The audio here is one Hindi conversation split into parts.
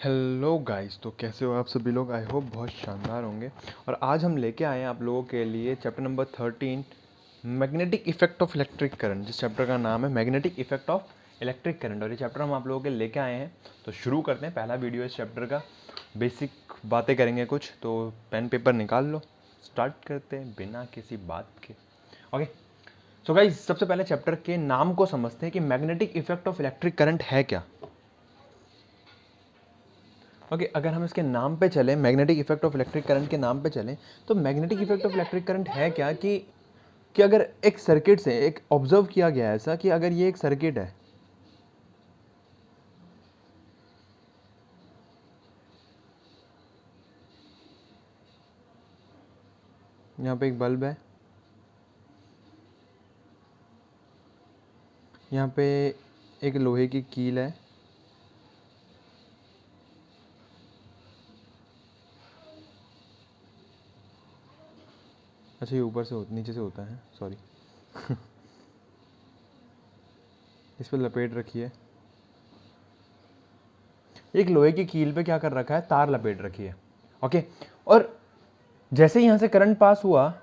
हेलो गाइस, तो कैसे हो आप सभी लोग। आई होप बहुत शानदार होंगे। और आज हम लेके आए हैं आप लोगों के लिए chapter number 13, magnetic effect of electric current. जिस चैप्टर का नाम है magnetic effect of electric current, और ये चैप्टर हम आप लोगों के लेके आए हैं। तो शुरू करते हैं, पहला वीडियो इस चैप्टर का। बेसिक बातें करेंगे कुछ, तो पेन पेपर निकाल लो, स्टार्ट करते हैं बिना किसी बात के। ओके, सो गाइस, सबसे पहले चैप्टर के नाम को समझते हैं कि magnetic effect of electric current है क्या। ओके, अगर हम इसके नाम पे चलें, magnetic effect of electric current के नाम पे चलें, तो magnetic effect of electric current है क्या कि अगर एक सर्किट से एक ऑब्जर्व किया गया है ऐसा कि अगर ये एक सर्किट है, यहाँ पे एक बल्ब है, यहाँ पे एक लोहे की कील है, अच्छा ये ऊपर से नीचे से होता है, सॉरी इस पर लपेट रखी है, एक लोहे की कील पे क्या कर रखा है, तार लपेट रखी है। ओके, और जैसे ही यहाँ से करंट पास हुआ,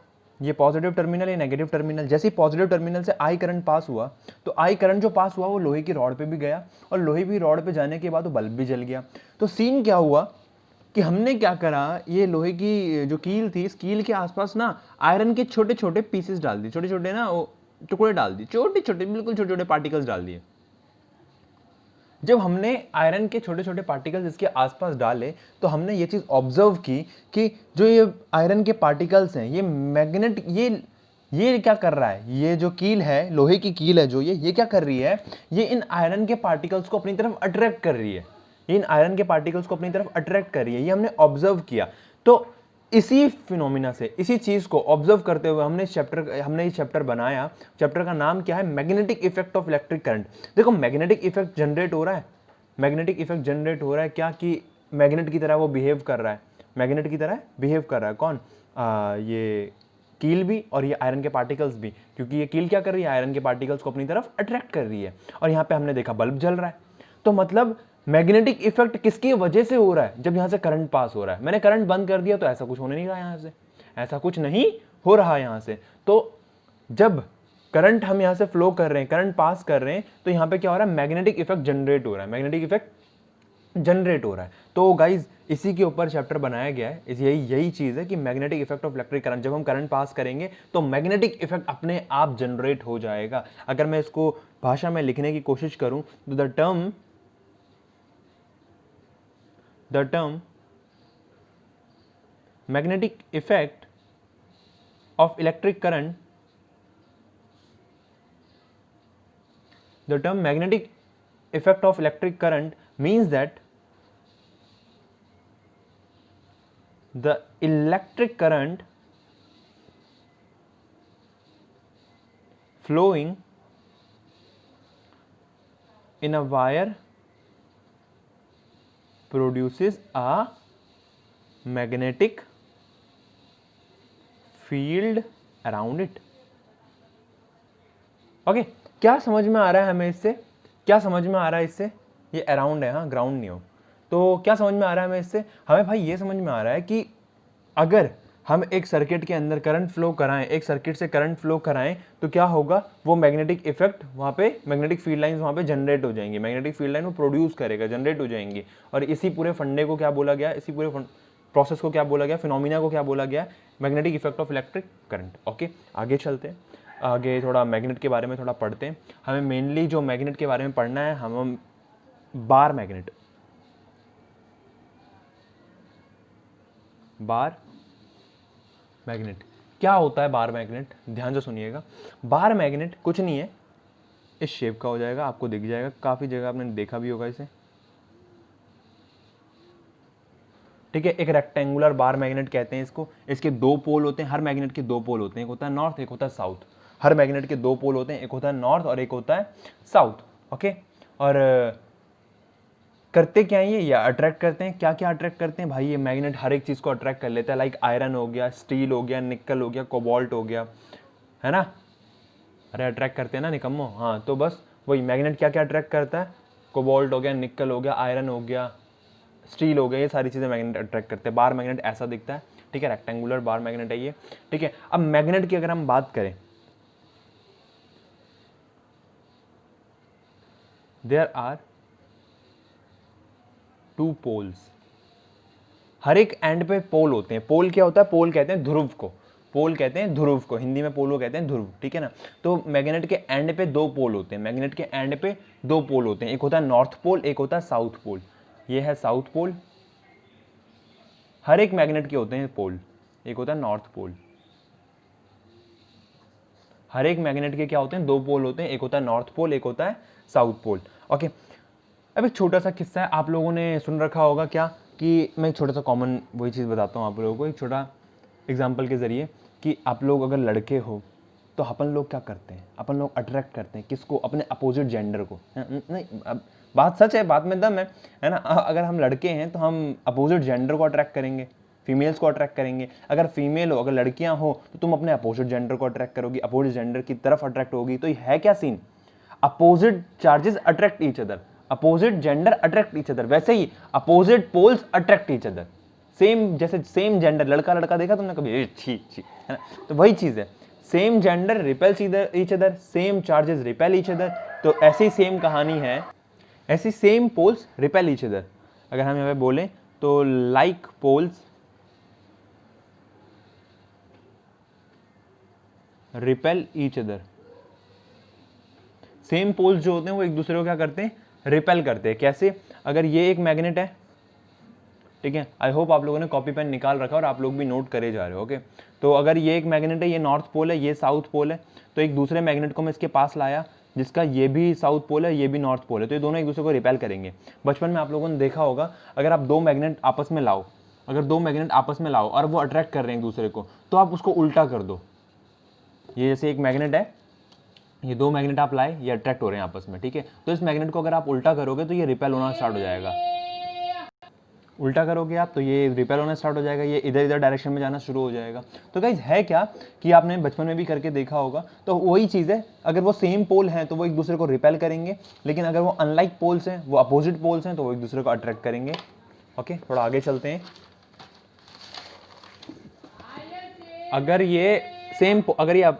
ये पॉजिटिव टर्मिनल या नेगेटिव टर्मिनल, जैसे ही पॉजिटिव टर्मिनल से आई करंट पास हुआ, तो आई करंट जो पास हुआ वो लोहे की रॉड पे भी गया, और लोहे की रॉड पे जाने के बाद वो बल्ब भी जल गया। तो सीन क्या हुआ कि हमने क्या करा, ये लोहे की जो कील थी, इस कील के आसपास ना आयरन के छोटे छोटे पीसेस डाल दिए, छोटे छोटे ना वो टुकड़े डाल दिए, छोटे छोटे बिल्कुल छोटे छोटे पार्टिकल्स डाल दिए। जब हमने आयरन के छोटे छोटे पार्टिकल्स इसके आसपास डाले, तो हमने ये चीज़ ऑब्जर्व की कि जो ये आयरन के पार्टिकल्स हैं, ये मैग्नेट ये क्या कर रहा है, ये जो कील है, लोहे की कील है जो ये क्या कर रही है, ये इन आयरन के पार्टिकल्स को अपनी तरफ अट्रैक्ट कर रही है, ये इन आयरन के पार्टिकल्स को अपनी तरफ अट्रैक्ट कर रही है। ये हमने ऑब्जर्व किया। तो इसी फिनोमिना से, इसी चीज को ऑब्जर्व करते हुए हमने इस चैप्टर बनाया। चैप्टर का नाम क्या है, magnetic effect of electric current. देखो, मैग्नेटिक इफेक्ट जनरेट हो रहा है, मैग्नेटिक इफेक्ट जनरेट हो रहा है क्या कि मैग्नेट की तरह वो बिहेव कर रहा है, मैग्नेट की तरह बिहेव कर रहा है कौन, ये कील भी और ये आयरन के पार्टिकल्स भी, क्योंकि ये कील क्या कर रही है, आयरन के पार्टिकल्स को अपनी तरफ अट्रैक्ट कर रही है। और यहाँ पे हमने देखा बल्ब जल रहा है। तो मतलब मैग्नेटिक इफेक्ट किसकी वजह से हो रहा है, जब यहां से करंट पास हो रहा है। मैंने करंट बंद कर दिया तो ऐसा कुछ होने नहीं रहा, यहां से ऐसा कुछ नहीं हो रहा यहां से। तो जब करंट हम यहां से फ्लो कर रहे हैं, करंट पास कर रहे हैं, तो यहां पे क्या हो रहा है, मैग्नेटिक इफेक्ट जनरेट हो रहा है, मैग्नेटिक इफेक्ट जनरेट हो रहा है। तो गाइज, इसी के ऊपर चैप्टर बनाया गया है। यही चीज है कि magnetic effect of electric current, जब हम करंट पास करेंगे तो मैग्नेटिक इफेक्ट अपने आप जनरेट हो जाएगा। अगर मैं इसको भाषा में लिखने की कोशिश करूं तो the term magnetic effect of electric current, the term magnetic effect of electric current means that the electric current flowing in a wire produces a magnetic field around it. Okay, क्या समझ में आ रहा है हमें इससे, क्या समझ में आ रहा है इससे, ये अराउंड है, हाँ ग्राउंड नहीं हो। तो क्या समझ में आ रहा है हमें इससे, हमें भाई ये समझ में आ रहा है कि अगर हम एक सर्किट के अंदर करंट फ्लो कराएं, एक सर्किट से करंट फ्लो कराएं, तो क्या होगा, वो मैग्नेटिक इफेक्ट वहां पे, मैग्नेटिक फील्ड लाइंस वहां पे जनरेट हो जाएंगी, मैग्नेटिक फील्ड लाइन वो प्रोड्यूस करेगा, जनरेट हो जाएंगी। और इसी पूरे फंडे को क्या बोला गया, इसी पूरे प्रोसेस को क्या बोला गया, फिनोमिना को क्या बोला गया, magnetic effect of electric current. Okay, आगे चलते हैं, आगे थोड़ा मैग्नेट के बारे में थोड़ा पढ़ते हैं। हमें मेनली जो मैग्नेट के बारे में पढ़ना है, हम बार मैग्नेट, बार मैग्नेट क्या होता है। बार मैग्नेट ध्यान से सुनिएगा। बार मैग्नेट कुछ नहीं है, इस शेप का हो जाएगा, आपको दिख जाएगा, काफी जगह आपने देखा भी होगा इसे, ठीक है। एक रेक्टेंगुलर बार मैग्नेट कहते हैं इसको। इसके दो पोल होते हैं, हर मैग्नेट के दो पोल होते हैं, एक होता है नॉर्थ, एक होता है साउथ। हर मैग्नेट के दो पोल होते हैं, एक होता है नॉर्थ और एक होता है साउथ। ओके, और करते क्या है ये अट्रैक्ट करते हैं, क्या क्या अट्रैक्ट करते हैं भाई, ये मैग्नेट हर एक चीज को अट्रैक्ट कर लेता है, लाइक आयरन हो गया, स्टील हो गया, निकल हो गया, कोबाल्ट हो गया, है ना। अरे अट्रैक्ट करते हैं ना निकम्मो, हाँ। तो बस वही मैग्नेट क्या क्या अट्रैक्ट करता है, कोबाल्ट हो गया, निकल हो गया, आयरन हो गया, स्टील हो गया, ये सारी चीज़ें मैग्नेट अट्रैक्ट करते हैं। बार मैग्नेट ऐसा दिखता है, ठीक है, रेक्टेंगुलर बार मैग्नेट है ये, ठीक है। अब मैग्नेट की अगर हम बात करें, देयर आर 2 पोल्स, हर एक एंड पे पोल होते हैं। पोल क्या होता है? पोल कहते हैं ध्रुव को, पोल कहते हैं ध्रुव को, हिंदी में पोल को कहते हैं ध्रुव, ठीक है ना। तो मैग्नेट के एंड पे 2 पोल होते हैं, मैग्नेट के एंड पे 2 पोल होते हैं, एक होता है नॉर्थ पोल, एक होता है साउथ पोल। ये है साउथ पोल, हर एक मैग्नेट के होते हैं पोल, एक होता है नॉर्थ पोल। हर एक मैग्नेट के क्या होते हैं? 2 पोल होते हैं, एक होता है नॉर्थ पोल, एक होता है साउथ पोल। ओके, अब एक छोटा सा किस्सा है, आप लोगों ने सुन रखा होगा क्या, कि मैं एक छोटा सा कॉमन वही चीज़ बताता हूँ आप लोगों को एक छोटा एग्जाम्पल के ज़रिए, कि आप लोग अगर लड़के हो तो अपन लोग क्या करते हैं? अपन लोग अट्रैक्ट करते हैं किसको? अपने अपोजिट जेंडर को। नहीं, अब बात सच है, बात में दम है ना। अगर हम लड़के हैं तो हम अपोजिट जेंडर को अट्रैक्ट करेंगे, फीमेल्स को अट्रैक्ट करेंगे। अगर फीमेल हो, अगर लड़कियां हो, तो तुम अपने अपोजिट जेंडर को अट्रैक्ट करोगी, अपोजिट जेंडर की तरफ अट्रैक्ट होगी। तो ये है क्या scene? Opposite charges attract each other, opposite gender attract each other. वैसे ही opposite poles attract each other, same, जैसे सेम जेंडर, लड़का लड़का देखा तुमने कभी? छी छी, है ना। तो वही चीज है, same gender repels each other, same charges repel each other. तो ऐसी सेम कहानी है, ऐसी same poles repel each other. अगर हम यहाँ पे बोलें तो like poles repel each other. Same poles जो होते हैं वो एक दूसरे को क्या करते हैं? रिपेल करते हैं। कैसे? अगर ये एक मैग्नेट है, ठीक है, आई होप आप लोगों ने कॉपी पेन निकाल रखा और आप लोग भी नोट करे जा रहे हो, ओके। तो अगर ये एक मैग्नेट है, ये नॉर्थ पोल है, ये साउथ पोल है, तो एक दूसरे मैग्नेट को मैं इसके पास लाया जिसका ये भी साउथ पोल है, ये भी नॉर्थ पोल है, तो ये दोनों एक दूसरे को रिपेल करेंगे। बचपन में आप लोगों ने देखा होगा, अगर आप 2 मैग्नेट आपस में लाओ, अगर 2 मैग्नेट आपस में लाओ और वो अट्रैक्ट कर रहे हैं एक दूसरे को, तो आप उसको उल्टा कर दो। ये जैसे एक मैग्नेट है, ये 2 मैग्नेट आप लाए, ये अट्रैक्ट हो रहे हैं आपस में, ठीक है। तो इस मैग्नेट को अगर आप उल्टा करोगे तो ये रिपेल होना स्टार्ट हो जाएगा। उल्टा करोगे आप तो ये रिपेल होना स्टार्ट हो जाएगा, ये इधर इधर डायरेक्शन में जाना शुरू हो जाएगा। तो गाइस है क्या कि आपने बचपन में भी करके देखा होगा, तो वही चीज़ है, अगर वो सेम पोल हैं तो वो एक दूसरे को रिपेल करेंगे, लेकिन अगर वो अनलाइक पोल्स हैं, वो अपोजिट पोल्स हैं, तो वो एक दूसरे को अट्रैक्ट करेंगे। ओके, थोड़ा आगे चलते हैं। अगर ये सेम, अगर ये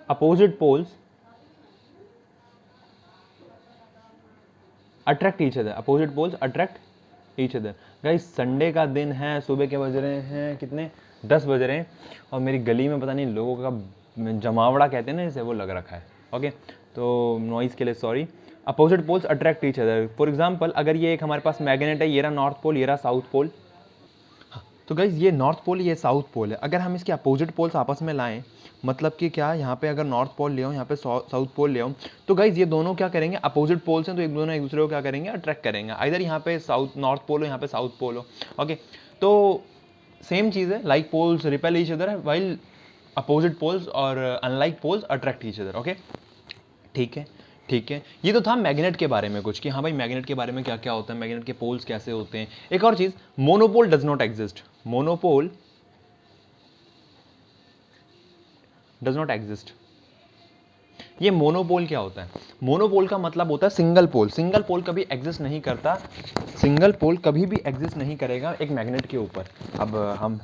opposite poles attract each other, opposite poles attract each other. Guys Sunday का दिन है, सुबह के बज रहे हैं कितने? 10 बज रहे हैं, और मेरी गली में पता नहीं लोगों का जमावड़ा कहते हैं ना जैसे, वो लग रखा है। ओके, तो नॉइज़ के लिए sorry. Opposite poles attract each other. For example, अगर ये एक हमारे पास मैग्नेट है, ये रहा नॉर्थ पोल, ये रहा साउथ पोल। तो गाइज ये नॉर्थ पोल, ये साउथ पोल है। अगर हम इसके अपोजिट पोल्स आपस में लाएं, मतलब कि क्या, यहाँ पे अगर नॉर्थ पोल ले आऊँ, यहाँ पे साउथ पोल ले आऊँ, तो गाइज ये दोनों क्या करेंगे? अपोजिट पोल्स हैं, तो एक दोनों एक दूसरे को क्या करेंगे? अट्रैक्ट करेंगे। इधर यहाँ पे साउथ नॉर्थ पोल हो, यहाँ पे साउथ पोल हो। ओके, तो सेम चीज़ है, like poles repel each other, while opposite poles और unlike poles attract each other. Okay, ठीक है, ठीक है। ये तो था मैग्नेट के बारे में कुछ, कि हाँ भाई मैग्नेट के बारे में क्या क्या होता है, मैग्नेट के पोल्स कैसे होते हैं। एक और चीज़, monopole does not exist, monopole does not exist. ये मोनोपोल क्या होता है? मोनोपोल का मतलब होता है सिंगल पोल। सिंगल पोल कभी एग्जिस्ट नहीं करता, सिंगल पोल कभी भी एग्जिस्ट नहीं करेगा एक मैग्नेट के ऊपर। अब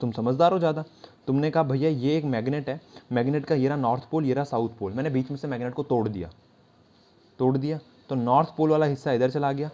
तुम समझदार हो ज़्यादा, तुमने कहा भैया ये एक मैग्नेट है, मैग्नेट का ये रहा नॉर्थ पोल, ये रहा साउथ पोल, मैंने बीच में से मैग्नेट को तोड़ दिया, तो नॉर्थ पोल वाला हिस्सा इधर चला गया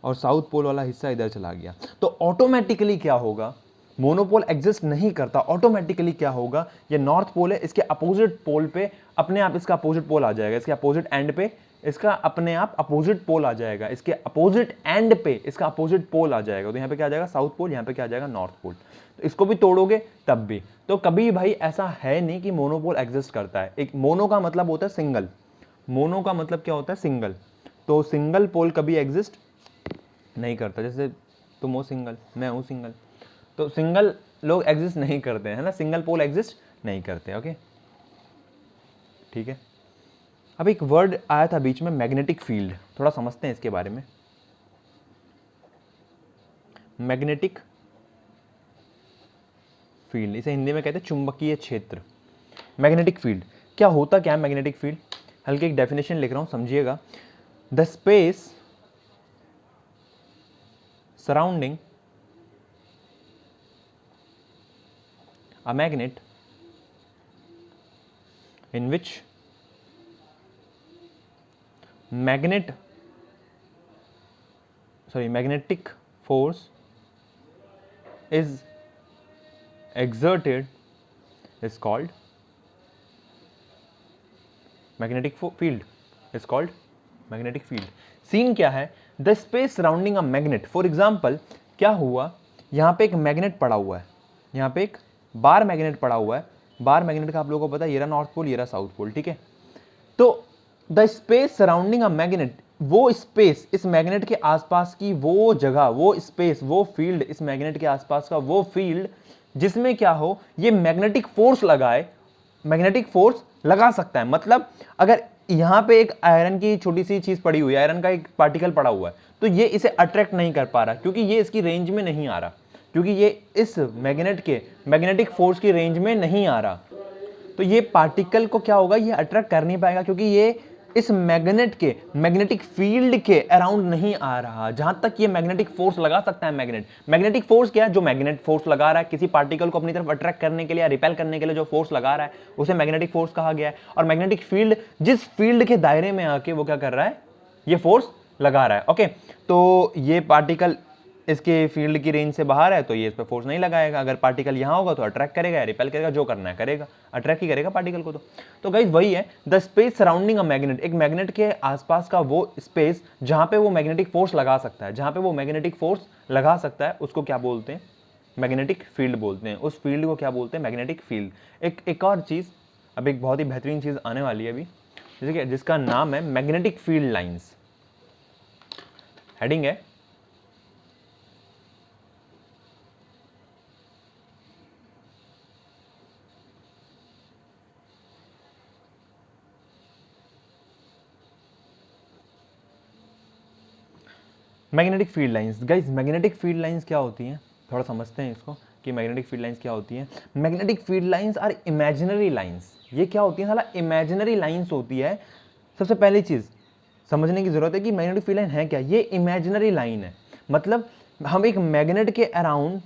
और साउथ पोल वाला हिस्सा इधर चला गया। तो ऑटोमेटिकली क्या होगा? मोनोपोल एग्जिस्ट नहीं करता, ऑटोमेटिकली क्या होगा? ये नॉर्थ पोल है, इसके अपोजिट पोल पे अपने आप इसका अपोजिट पोल आ जाएगा, इसके अपोजिट एंड पे इसका अपने आप अपोजिट पोल आ जाएगा, इसके अपोजिट एंड पे इसका अपोजिट पोल आ जाएगा। तो यहाँ पे क्या आ जाएगा? साउथ पोल, यहाँ पे क्या आ जाएगा? North pole. तो इसको भी तोड़ोगे तब भी। तो कभी भाई ऐसा है नहीं कि मोनोपोल एग्जिस्ट करता है। एक मोनो का मतलब होता है सिंगल, मोनो का मतलब क्या होता है? सिंगल। तो सिंगल पोल कभी एग्जिस्ट नहीं करता। जैसे तुम हो सिंगल, मैं हूं सिंगल, तो सिंगल लोग एग्जिस्ट नहीं करते हैं ना, सिंगल पोल एग्जिस्ट नहीं करते। ओके, ठीक है। अब एक वर्ड आया था बीच में, मैग्नेटिक फील्ड, थोड़ा समझते हैं इसके बारे में। मैग्नेटिक फील्ड, इसे हिंदी में कहते हैं चुंबकीय क्षेत्र। मैग्नेटिक फील्ड क्या होता, क्या है मैग्नेटिक फील्ड? हल्की एक डेफिनेशन लिख रहा हूं, समझिएगा। The space surrounding a magnet in which magnetic force is exerted is called magnetic field is called magnetic field. Scene क्या है? The space surrounding a magnet. For example क्या हुआ, यहाँ पे एक मैग्नेट पड़ा हुआ है, यहाँ पे एक बार मैग्नेट पड़ा हुआ है. बार मैग्नेट का आप लोगों को पता है, ये रहा नॉर्थ पोल, ये रहा साउथ पोल, ठीक है. तो the space surrounding a magnet, वो स्पेस इस मैग्नेट के आसपास की वो जगह, वो स्पेस, वो फील्ड, इस मैग्नेट के आसपास का वो फील्ड जिसमें क्या हो, ये मैग्नेटिक फोर्स लगाए, मैग्नेटिक फोर्स लगा सकता है. मतलब अगर यहां पे एक आयरन की छोटी सी चीज पड़ी हुई है, आयरन का एक पार्टिकल पड़ा हुआ है, तो ये इसे अट्रैक्ट नहीं कर पा रहा क्योंकि ये इसकी रेंज में नहीं आ रहा, क्योंकि ये इस मैग्नेट के मैग्नेटिक फोर्स की रेंज में नहीं आ रहा. तो ये पार्टिकल को क्या होगा, ये अट्रैक्ट कर नहीं पाएगा क्योंकि ये इस मैग्नेट के मैग्नेटिक फील्ड के अराउंड नहीं आ रहा, जहां तक ये मैग्नेटिक फोर्स लगा सकता है. मैग्नेटिक फोर्स क्या है? जो मैग्नेट फोर्स लगा रहा है किसी पार्टिकल को अपनी तरफ अट्रैक्ट करने के लिए या रिपेल करने के लिए, जो फोर्स लगा रहा है उसे मैग्नेटिक फोर्स कहा गया है. और मैग्नेटिक फील्ड जिस फील्ड के दायरे में आके वो क्या कर रहा है, ये फोर्स लगा रहा है. ओके, तो ये पार्टिकल इसके फील्ड की रेंज से बाहर है तो ये इस पर फोर्स नहीं लगाएगा. अगर पार्टिकल यहाँ होगा तो अट्रैक्ट करेगा या रिपेल करेगा, जो करना है करेगा, अट्रैक्ट ही करेगा पार्टिकल को. तो गाइस वही है the space surrounding a magnet. एक मैग्नेट के आसपास का वो स्पेस जहां पे वो मैग्नेटिक फोर्स लगा सकता है, जहां पे वो मैग्नेटिक फोर्स लगा सकता है, उसको क्या बोलते हैं? मैग्नेटिक फील्ड बोलते हैं. उस फील्ड को क्या बोलते हैं? Magnetic field. एक और चीज, अब एक बहुत ही बेहतरीन चीज आने वाली है अभी, जैसे कि जिसका नाम है मैग्नेटिक फील्ड लाइंस. हेडिंग है magnetic field lines. Guys magnetic field lines क्या होती हैं, थोड़ा समझते हैं इसको कि मैग्नेटिक फील्ड लाइंस क्या होती हैं. Magnetic field lines are imaginary lines. ये क्या होती है? साला इमेजिनरी लाइंस होती है. सबसे पहली चीज समझने की जरूरत है कि मैग्नेटिक फील्ड लाइन है क्या. ये इमेजिनरी लाइन है. मतलब हम एक मैग्नेट के अराउंड,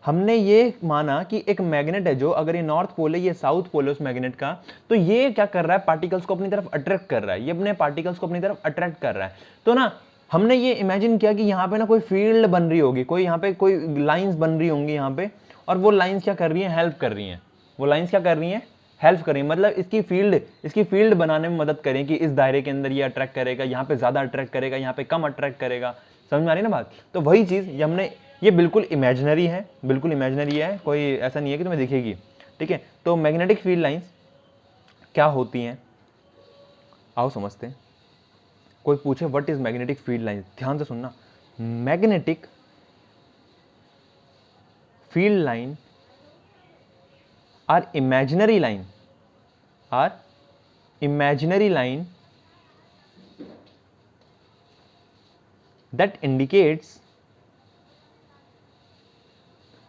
हमने ये माना कि एक मैग्नेट है जो, अगर ये नॉर्थ पोल है, ये साउथ पोल है उस मैग्नेट का, तो ये क्या कर रहा है, पार्टिकल्स को अपनी तरफ अट्रैक्ट कर रहा है. ये अपने पार्टिकल्स को अपनी तरफ अट्रैक्ट कर रहा है. तो ना हमने ये इमेजिन किया कि यहाँ पे ना कोई फील्ड बन रही होगी, कोई यहाँ पे कोई लाइंस बन रही होंगी यहाँ पे, और वो लाइंस क्या कर रही हैं, हेल्प कर रही हैं. वो लाइंस क्या कर रही हैं, हेल्प करें, मतलब इसकी फील्ड बनाने में मदद करें कि इस दायरे के अंदर ये अट्रैक्ट करेगा, यहाँ पे ज्यादा अट्रैक्ट करेगा, यहाँ पे कम अट्रैक्ट करेगा. समझ में आ रही है ना बात? तो वही चीज ये हमने, ये बिल्कुल इमेजिनरी है, बिल्कुल इमेजिनरी है, कोई ऐसा नहीं है कि तुम्हें दिखेगी. ठीक है, तो मैग्नेटिक फील्ड लाइंस क्या होती हैं, आओ समझते हैं. कोई पूछे what is magnetic field lines, ध्यान से सुनना. Magnetic field line are imaginary line, that indicates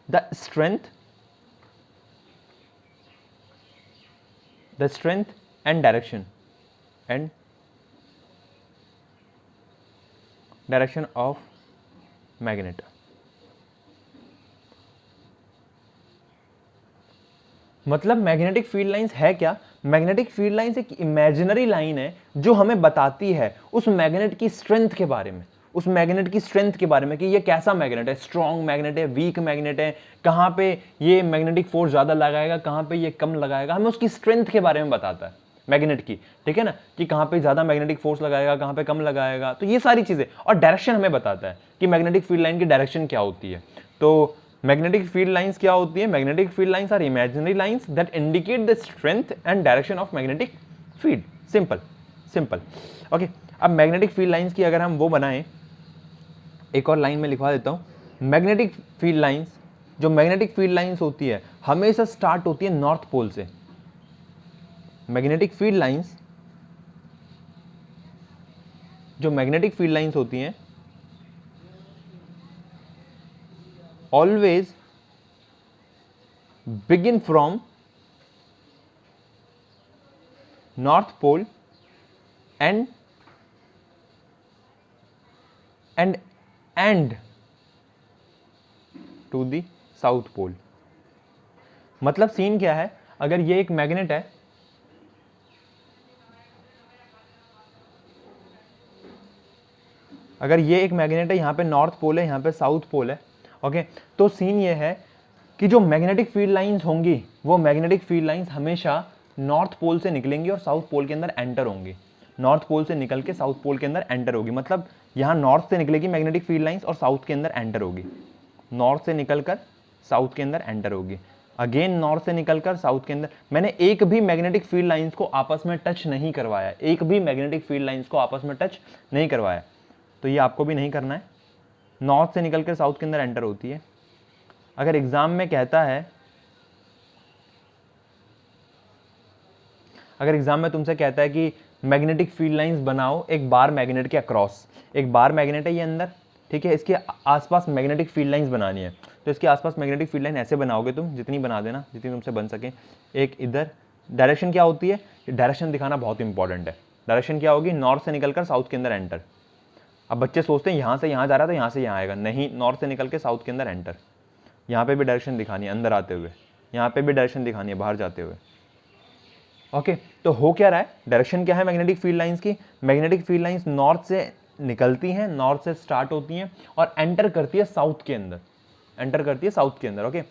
the strength and direction of magnet. मतलब मैग्नेटिक फील्ड लाइंस है क्या? मैग्नेटिक फील्ड लाइंस एक इमेजिनरी लाइन है जो हमें बताती है उस मैग्नेट की स्ट्रेंथ के बारे में, उस मैग्नेट की स्ट्रेंथ के बारे में कि ये कैसा मैग्नेट है, स्ट्रॉन्ग मैग्नेट है, वीक मैग्नेट है, कहां पे ये मैग्नेटिक फोर्स ज्यादा लगाएगा, कहां पे ये कम लगाएगा, हमें उसकी स्ट्रेंथ के बारे में बताता है मैग्नेट की. ठीक है ना, कि कहां पे ज्यादा मैग्नेटिक फोर्स लगाएगा, कहां पे कम लगाएगा, तो ये सारी चीजें. और डायरेक्शन हमें बताता है कि मैग्नेटिक फील्ड लाइन की डायरेक्शन क्या होती है. तो मैग्नेटिक फील्ड लाइंस क्या होती है? Magnetic field lines are imaginary lines that indicate the strength and direction of magnetic field. Simple. Okay, अब मैग्नेटिक फील्ड लाइंस की अगर हम वो बनाएं, एक और लाइन में लिखवा देता हूं. मैग्नेटिक फील्ड लाइंस, जो मैग्नेटिक फील्ड लाइंस होती है हमेशा स्टार्ट होती है नॉर्थ पोल से. मैग्नेटिक फील्ड लाइंस, जो मैग्नेटिक फील्ड लाइंस होती हैं always begin from north pole and end to the south pole. मतलब सीन क्या है, अगर ये एक मैग्नेट है, अगर ये एक मैग्नेट है, यहाँ पे नॉर्थ पोल है, यहाँ पे साउथ पोल है, ओके, तो सीन ये है कि जो मैग्नेटिक फील्ड लाइंस होंगी वो मैग्नेटिक फील्ड लाइंस हमेशा नॉर्थ पोल से निकलेंगी और साउथ पोल के अंदर एंटर होंगी। नॉर्थ पोल से निकल के साउथ पोल के अंदर एंटर होगी, मतलब यहाँ नॉर्थ से निकलेगी मैग्नेटिक फील्ड लाइंस और साउथ के अंदर एंटर होगी, नॉर्थ से निकलकर साउथ के अंदर एंटर होगी, अगेन नॉर्थ से निकलकर साउथ के अंदर। मैंने एक भी मैग्नेटिक फील्ड लाइंस को आपस में टच नहीं करवाया, एक भी मैग्नेटिक फील्ड लाइंस को आपस में टच नहीं करवाया, तो ये आपको भी नहीं करना है। नॉर्थ से निकलकर साउथ के अंदर एंटर होती है। अगर एग्जाम में कहता है, अगर एग्जाम में तुमसे कहता है कि मैग्नेटिक फील्ड लाइंस बनाओ एक बार मैग्नेट के अक्रॉस, एक बार मैग्नेट है ये अंदर, ठीक है, इसके आसपास मैग्नेटिक फील्ड लाइंस बनानी है, तो इसके आसपास मैग्नेटिक फील्ड लाइन ऐसे बनाओगे तुम, जितनी बना देना, जितनी तुमसे बन सके। एक इधर डायरेक्शन क्या होती है, डायरेक्शन दिखाना बहुत इंपॉर्टेंट है। डायरेक्शन क्या होगी, नॉर्थ से निकलकर साउथ के अंदर एंटर। अब बच्चे सोचते हैं यहाँ से यहाँ जा रहा है तो यहाँ से यहाँ आएगा, नहीं, नॉर्थ से निकल के साउथ के अंदर एंटर। यहाँ पे भी डायरेक्शन दिखानी है अंदर आते हुए, यहाँ पे भी डायरेक्शन दिखानी है बाहर जाते हुए, ओके। तो हो क्या रहा है, डायरेक्शन क्या है मैग्नेटिक फील्ड लाइंस की, मैग्नेटिक फील्ड लाइंस नॉर्थ से निकलती हैं, नॉर्थ से स्टार्ट होती हैं और एंटर करती है साउथ के अंदर, एंटर करती है साउथ के अंदर, okay.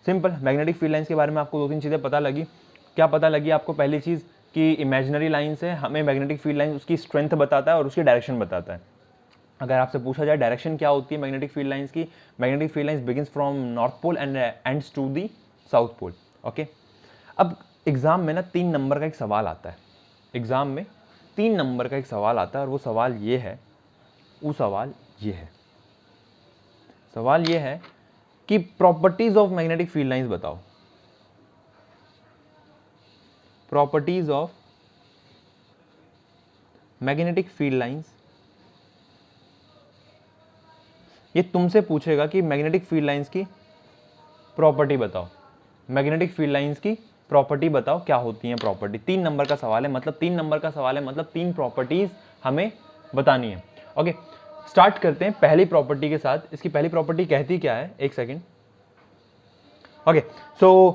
Simple, magnetic field lines के बारे में आपको 2-3 चीज़ें पता लगी। क्या पता लगी आपको, पहली चीज़ कि इमेजिनरी लाइंस है, हमें मैग्नेटिक फील्ड लाइन उसकी स्ट्रेंथ बताता है और उसकी डायरेक्शन बताता है। अगर आपसे पूछा जाए डायरेक्शन क्या होती है मैग्नेटिक फील्ड लाइंस की, magnetic field lines begins from north pole and ends to the south pole, okay. अब एग्जाम में ना 3 नंबर का एक सवाल आता है, एग्जाम में 3 नंबर का एक सवाल आता है और वो सवाल ये है, वो सवाल ये है, सवाल ये है कि properties of magnetic field lines बताओ, properties of magnetic field lines. ये तुमसे पूछेगा कि मैग्नेटिक फील्ड लाइंस की प्रॉपर्टी बताओ, मैग्नेटिक फील्ड लाइंस की प्रॉपर्टी बताओ, क्या होती है प्रॉपर्टी। 3 नंबर का सवाल है, मतलब 3 नंबर का सवाल है, मतलब 3 प्रॉपर्टीज हमें बतानी है, ओके। स्टार्ट करते हैं पहली प्रॉपर्टी के साथ। इसकी पहली प्रॉपर्टी कहती क्या है, एक सेकेंड, ओके। सो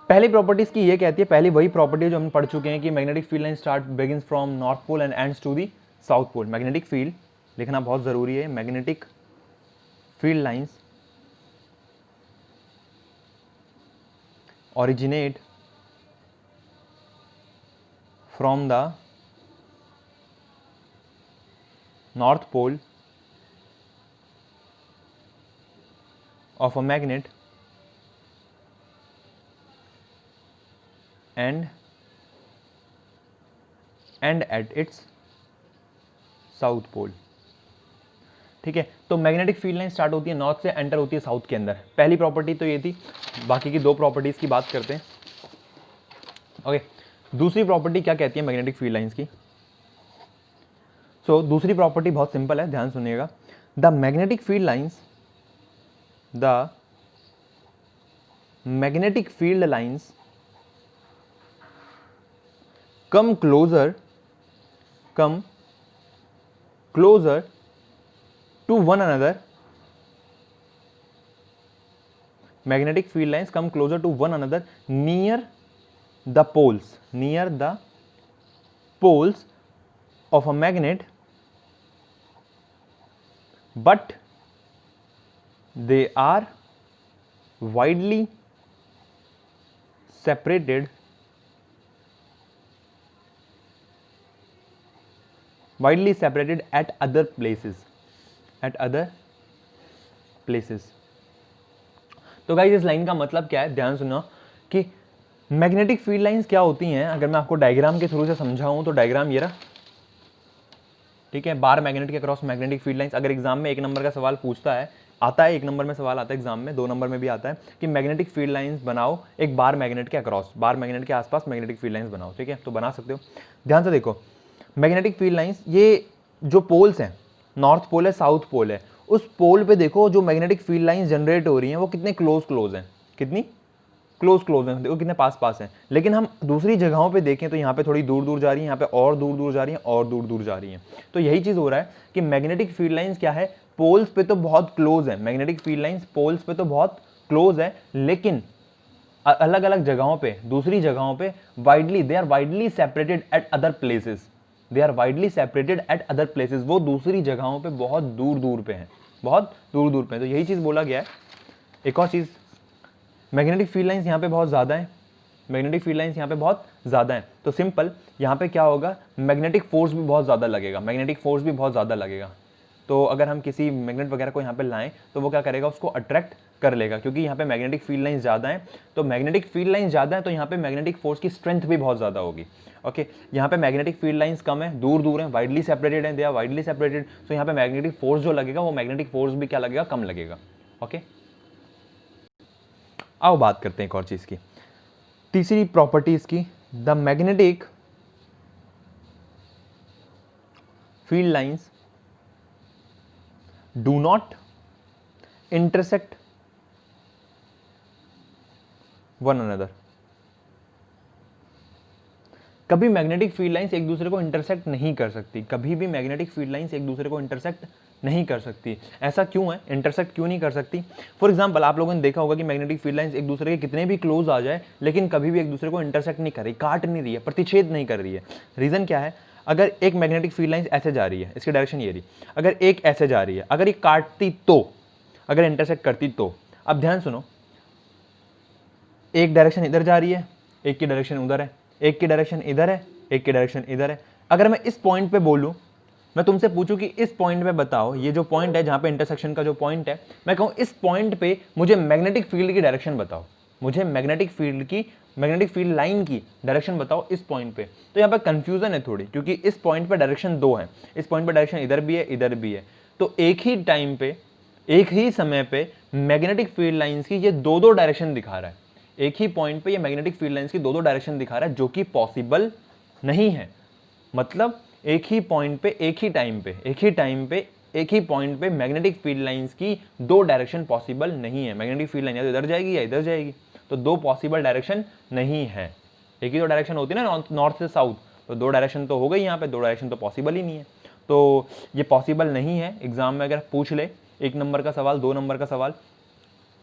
पहली प्रॉपर्टीज की ये कहती है, पहली वही प्रॉपर्टी जो हम पढ़ चुके हैं कि magnetic field line start begins from north pole and ends to the south pole. Magnetic field लिखना बहुत जरूरी है, magnetic field lines originate from the north pole of a magnet and at its south pole, ठीक है। तो मैग्नेटिक फील्ड लाइन स्टार्ट होती है नॉर्थ से, एंटर होती है साउथ के अंदर। पहली प्रॉपर्टी तो ये थी, बाकी की 2 प्रॉपर्टीज की बात करते हैं, ओके। दूसरी प्रॉपर्टी क्या कहती है मैग्नेटिक फील्ड लाइंस की। दूसरी प्रॉपर्टी बहुत सिंपल है, ध्यान सुनिएगा। The magnetic field lines, the magnetic field lines come closer to one another, magnetic field lines come closer to one another near the poles of a magnet, but they are widely separated at other places, तो गाइस इस लाइन का मतलब क्या है, ध्यान सुनो कि मैग्नेटिक फील्ड लाइंस क्या होती हैं। अगर मैं आपको डायग्राम के थ्रू से समझाऊं तो डायग्राम ये रहा, ठीक है। बार मैग्नेट के क्रॉस मैग्नेटिक फील्ड लाइंस। अगर एग्जाम में 1 नंबर का सवाल पूछता है, आता है 1 नंबर में सवाल आता है एग्जाम में, 2 नंबर में भी आता है कि मैग्नेटिक फील्ड लाइंस बनाओ एक बार मैग्नेट के अक्रॉस, बार मैग्नेट के आसपास मैग्नेटिक फील्ड लाइंस बनाओ, ठीक है। तो बना सकते हो। ध्यान से देखो, मैग्नेटिक फील्ड लाइंस, ये जो पोल्स हैं, नॉर्थ पोल है, साउथ पोल है, उस पोल पे देखो जो मैग्नेटिक फील्ड लाइंस जनरेट हो रही हैं वो कितने क्लोज हैं, कितनी क्लोज हैं, देखो कितने पास हैं। लेकिन हम दूसरी जगहों पे देखें तो यहाँ पे थोड़ी दूर दूर जा रही है, यहाँ पे और दूर दूर जा रही है, और दूर दूर जा रही है। तो यही चीज़ हो रहा है कि मैग्नेटिक फील्ड लाइंस क्या है, पोल्स पे तो बहुत क्लोज है, मैग्नेटिक फील्ड लाइंस पोल्स पे तो बहुत क्लोज है, लेकिन अलग अलग जगहों पे, दूसरी जगहों पे widely, they are widely separated at other places, they are widely separated at other places, वो दूसरी जगहों पे बहुत दूर दूर पे हैं, बहुत दूर दूर पे हैं। तो यही चीज़ बोला गया है। एक और चीज़, मैग्नेटिक फील्ड लाइंस यहाँ पे बहुत ज़्यादा है, मैग्नेटिक फील्ड लाइंस यहाँ पे बहुत ज़्यादा है, तो सिंपल यहाँ पे क्या होगा, मैग्नेटिक फोर्स भी बहुत ज़्यादा लगेगा, मैग्नेटिक फोर्स भी बहुत ज़्यादा लगेगा। तो अगर हम किसी मैग्नेट वगैरह को यहाँ पे लाएं तो वो क्या करेगा, उसको अट्रैक्ट कर लेगा, क्योंकि यहाँ पे मैग्नेटिक फील्ड लाइन ज़्यादा है। तो मैग्नेटिक फील्ड लाइन ज़्यादा है तो यहाँ पे मैग्नेटिक फोर्स की स्ट्रेंथ भी बहुत ज़्यादा होगी। ओके, यहाँ पे मैग्नेटिक फील्ड लाइंस कम है, दूर दूर हैं, वाइडली सेपरेटेड हैं, दे आर वाइडली सेपरेटेड, तो यहाँ पे मैग्नेटिक फोर्स जो लगेगा वो मैग्नेटिक फोर्स भी क्या लगेगा, कम लगेगा। ओके, आओ बात करते हैं एक और चीज़ की, तीसरी प्रॉपर्टीज की। The magnetic field lines do not intersect one another. कभी मैग्नेटिक फील्ड लाइंस एक दूसरे को इंटरसेक्ट नहीं कर सकती, कभी भी मैग्नेटिक फील्ड लाइंस एक दूसरे को इंटरसेक्ट नहीं कर सकती। ऐसा क्यों है, इंटरसेक्ट क्यों नहीं कर सकती? फॉर एग्जांपल, आप लोगों ने देखा होगा कि मैग्नेटिक फील्ड लाइंस एक दूसरे के कितने भी क्लोज आ जाए, लेकिन कभी भी एक दूसरे को इंटरसेक्ट नहीं कर रही, काट नहीं रही है, प्रतिच्छेद नहीं कर रही है। रीजन क्या है? अगर एक मैग्नेटिक फील्ड लाइंस ऐसे जा रही है, इसकी डायरेक्शन ये रही, अगर एक ऐसे जा रही है, अगर ये काटती तो, अगर इंटरसेक्ट करती तो, अब ध्यान सुनो, एक डायरेक्शन इधर जा रही है, एक की डायरेक्शन उधर है, एक की डायरेक्शन इधर है, एक की डायरेक्शन इधर है। अगर मैं इस पॉइंट पे बोलूं, मैं तुमसे पूछूं कि इस पॉइंट पे बताओ, ये जो पॉइंट है जहां पे इंटरसेक्शन का जो पॉइंट है, मैं कहूं इस पॉइंट पे मुझे मैग्नेटिक फील्ड की डायरेक्शन बताओ, मुझे मैग्नेटिक फील्ड लाइन की डायरेक्शन बताओ इस पॉइंट पे, तो यहाँ पे कंफ्यूजन है थोड़ी, क्योंकि इस पॉइंट पे डायरेक्शन दो है, इस पॉइंट पे डायरेक्शन इधर भी है, इधर भी है, तो एक ही टाइम पे, एक ही समय पे मैग्नेटिक फील्ड लाइंस की ये दो दो डायरेक्शन दिखा रहा है, एक ही पॉइंट पे ये मैग्नेटिक फील्ड लाइंस की दो दो डायरेक्शन दिखा रहा है, जो कि पॉसिबल नहीं है। मतलब एक ही पॉइंट पे, एक ही टाइम पे, एक ही टाइम पे, एक ही पॉइंट पे मैग्नेटिक फील्ड लाइंस की दो डायरेक्शन पॉसिबल नहीं है। मैग्नेटिक फील्ड लाइन या तो इधर जाएगी या इधर जाएगी, तो दो पॉसिबल डायरेक्शन नहीं है। एक ही तो डायरेक्शन होती है ना, नॉर्थ से साउथ, तो दो डायरेक्शन तो हो गई यहाँ पे, दो डायरेक्शन तो पॉसिबल ही नहीं है, तो ये पॉसिबल नहीं है। एग्जाम में अगर पूछ ले 1 नंबर का सवाल, 2 नंबर का सवाल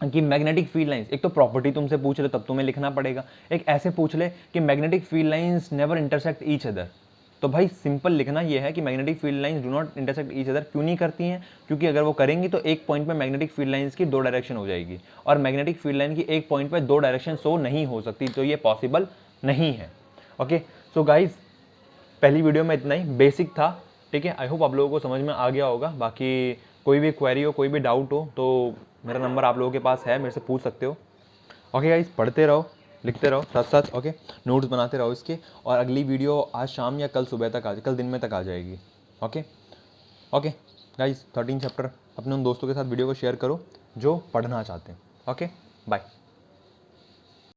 कि मैग्नेटिक फील्ड लाइंस, एक तो प्रॉपर्टी तुमसे पूछ ले तब तुम्हें लिखना पड़ेगा, एक ऐसे पूछ ले कि magnetic field lines never intersect each other, तो भाई सिंपल लिखना ये है कि magnetic field lines do not intersect each other. क्यों नहीं करती हैं? क्योंकि अगर वो करेंगी तो एक पॉइंट पे मैग्नेटिक फील्ड लाइंस की दो डायरेक्शन हो जाएगी, और मैग्नेटिक फील्ड लाइन की एक पॉइंट पे दो डायरेक्शन शो नहीं हो सकती, तो ये पॉसिबल नहीं है। ओके, सो गाइज, पहली वीडियो में इतना ही बेसिक था, ठीक है। आई होप आप लोगों को समझ में आ गया होगा। बाकी कोई भी क्वेरी हो, कोई भी डाउट हो, तो मेरा नंबर आप लोगों के पास है, मेरे से पूछ सकते हो। ओके गाइज, पढ़ते रहो, लिखते रहो साथ साथ, ओके, नोट्स बनाते रहो इसके, और अगली वीडियो आज शाम या कल सुबह तक कल दिन में तक आ जाएगी। ओके ओके गाइज, 13 चैप्टर अपने उन दोस्तों के साथ वीडियो को शेयर करो जो पढ़ना चाहते हैं। Okay, bye.